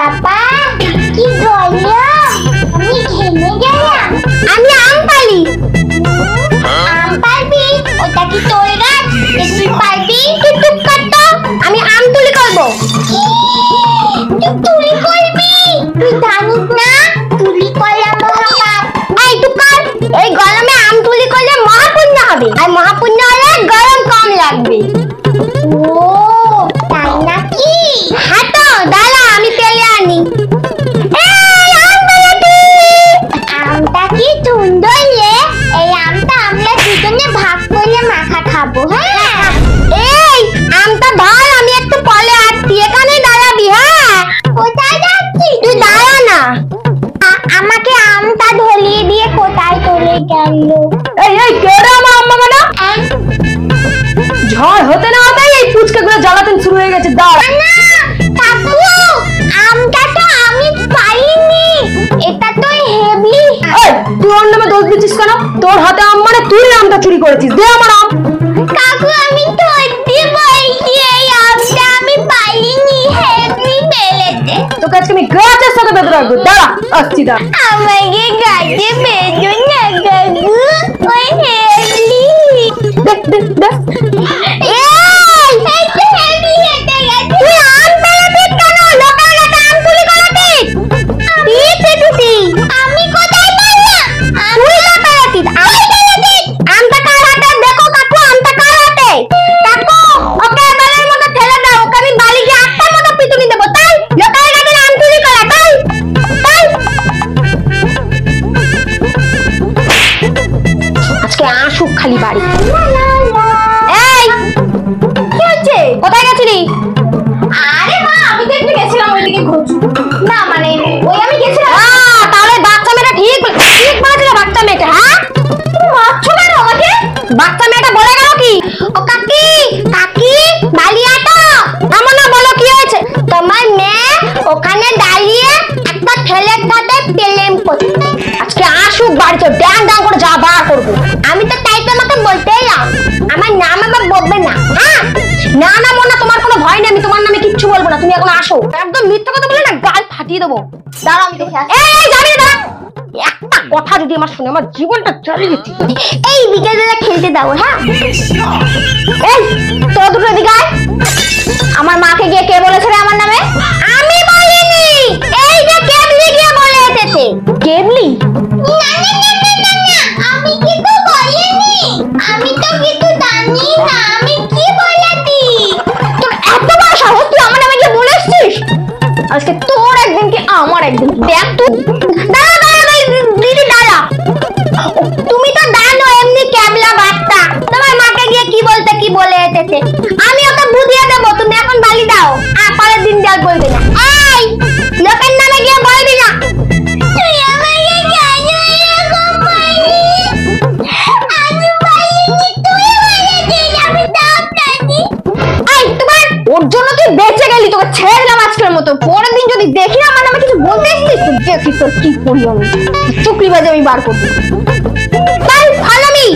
বাবা কি গরম, আমি ঘেমে গেলাম। আমি আম পালি। আম পারবি? ওটা কি তোর গাছ? তুই পারবি? তুই চুপ কর তো, আমি আম তুলি করবো। তুই তুলি করবি? তুই জানিস না তুলি করলে মহাপাপ। এই চুপ কর, এই গরমে আম তুলি করলে মহাপুণ্য হবে, আর মহাপুণ্য হলে গরম কম লাগবে। ও তাই নাকি? হ্যাঁ তো দাঁড়া, আমি পেলে আনি। আমটা কি সুন্দর রে, এই আমটা আমরা দুজনে ভাগ করে মাখা খাবো। হ্যাঁ এই আমটা ধর, আমি একটু পরে আসছি, এখানে দাঁড়াবি। হ্যাঁ কোথায় যাচ্ছিস? তুই দাঁড়া না, আমাকে আমটা ধরিয়ে দিয়ে কোথায় চলে গেল? এই এই কেডা আমার আম্মা মানে? ঝড় হতে না হতেই এই পুচকাগুলো জ্বালাতন শুরু হয়ে গেছে। দাঁড়া না কাকু, আমটা তো আমি পাইনি, এটা তো হেভি। এই তুই ওর নামে দোষ দিচ্ছিস কেন? তোর হাতে আম মানে তুই আমটা চুরি করেছিস। দে আমার আম। কাকু আমি সত্যি বলছি, এই আমটা আমি পাইনি, হেভি বেলেতে। তোকে আজকে আমি গাছের সাথে বেঁধে রাখবো। দাঁড়া আসছি। দাঁড়া আমাকে গাছে বেঁধো না কাকু, ওই হেভি। দেখ দেখ দেখ এই তো হেভি হেঁটে গেছে। তুই আম পেলাতিস কেন? লোকের কাছে আম তুলি করাতিস? আমি কোথায় পারলাম? তুই না পেলাতিস, আমি পেলাতিস। আমটা কার হাতে? দেখো কাকু, আমটা কার হাতে? কাকু ওকে এবারের মতো ঠেলে দাও, ওকে আমি বাড়ি গিয়ে আটটার মতো পিটুনি দেবো। তাই লোকের কাছে আম তুলি করা, তাই তাই। আজকে আসুক খালি বাড়ি। এই কি হচ্ছে? কোথায় গেছিলি? আরে মা, আমি তো একটু গেছিলাম ওইদিকে ঘুরছু। না মানে ওই আমি গেছিলাম। তাহলে বাচ্চা মেয়েটা ঠিক ঠিক বলেছিল। বাচ্চা মেয়েটা, হ্যাঁ তুমি মারছো কেন আমাকে? বাচ্চা মেয়েটা বলে গেল কি? ও কাকি কাকি বালিয়া তো এমন না, বলো কি হয়েছে? তোমার মেয়ে ওখানে দাঁড়িয়ে একটা ছেলের সাথে প্রেম করছে। আজকে আসুক বাড়িতে, ড্যাং ড্যাং করে যা বার করবো। আমি তো তাই তোমাকে বলতে এলাম, আমার নাম আবার বলবে না। হ্যাঁ না না মোনা, তোমার কোনো ভয় নেই, আমি তোমার নামে কিচ্ছু বলবো না। তুমি এখন আসো। একদম মিথ্যা কথা বলে না গাল ফাটিয়ে দেবো। দাঁড়াও আমি দেখে আসি। এই যাবি না, একটা কথা যদি আমার শুনে আমার জীবনটা চালিয়ে দিচ্ছি। এই বিকেলবেলা খেলতে দাও। হ্যাঁ এই তোরা দুটো এদিকে আয়। আমার মাকে গিয়ে কে বলেছে রে আমার নামে? আমি বলিনি, এই যে কেবলি গিয়ে বলে এসেছে। কেবলি? না না না না না না, আমি কিছু বলিনি, আমি তো কিছু জানি না, আমি কি বলেছি? তোর এত বড় সাহস, তুই আমার নামে গিয়ে বলে এসেছিস? আজকে তোর একদিন কি আমার একদিন। দেখ তুই। দাঁড়া দাঁড়া দিদি দাঁড়া, তুমি তো জানো এমনি ক্যাবলা বাচ্চা, তোমার মাকে গিয়ে কি বলতে কি বলে এসেছে। আমি ওকে বুঝিয়ে দেবো, তুমি এখন গালি দাও, আর পরের দিন আর বলবে না। এই লোকের নামে গিয়ে বলবি না। তুই আমাকে কেন এরকম বললি? আমি বলিনি, তুই বলেছিস, আমি সব জানি। এই তোমার ওর জন্য তুই বেঁচে গেলি, তোকে ছেড়ে দিলাম আজকের মতো। পরের দিন যদি দেখি আমার নামে কিছু বলতে এসেছিস তো দেখি তোর কি করি আমি। চুকরি বাজে আমি বার করবো। তাই ফলো মি।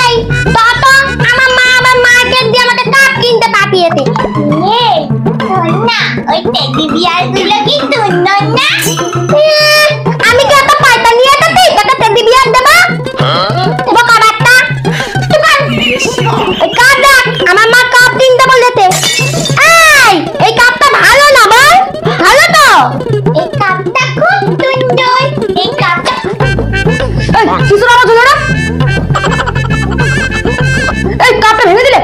এই তত আমার মা আবার মার্কেট দিয়ে আমাকে কাপ কিনতে পাঠিয়েছে। এই শোন না, ওই টেডি বিয়ার গুলো কি সুন্দর না? আমি কি একটা পয়সা নিয়ে এসেছি তোকে টেডি বিয়ার দেবো? বোকা বাচ্চা, এই কাপ দেখ, আমার মা কাপ কিনতে বলেছে। এই কাপটা ভালো না বল? ভালো তো, এই কাপটা খুব সুন্দর, এই কাপটা। এই কিছু না হলো না, এই কাপটা ভেঙে দিলে।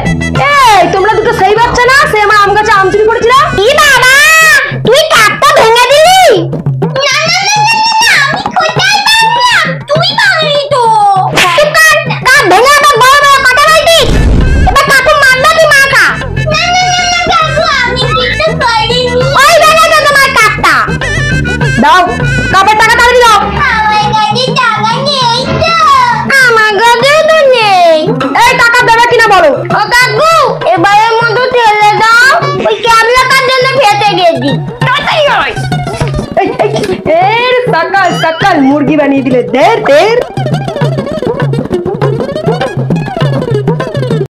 এই তোমরা দুটো সেই বাচ্চা না, সে আমার আম গাছে আম চুরি করেছিল। কি বাবা, তুই কাপটা ভেঙে দিলি? না না না না না, আমি কোথায় ভাঙলাম? তুই ভাঙলি তো। চুপ কর, কাপ ভেঙে আবার বড় বড় কথা বলছিস। এবার কাকু মারবে কি মাকা? না না না না কাকু, আমি কিছু করিনি। ওই ভেঙেছে তোমার কাপটা। দাও কাপের টাকা তাড়াতাড়ি দাও। আমার কাছে টাকা নেই তো। আমার কাছে তো নেই। এই টাকা দেবে কিনা বলো। ও কাকু এবারের মতো ঠেলে দাও, ওই ক্যাবলাটার জন্য ফেটে গেছি। এই সকাল সকাল মুরগি বানিয়ে দিলে। দের দের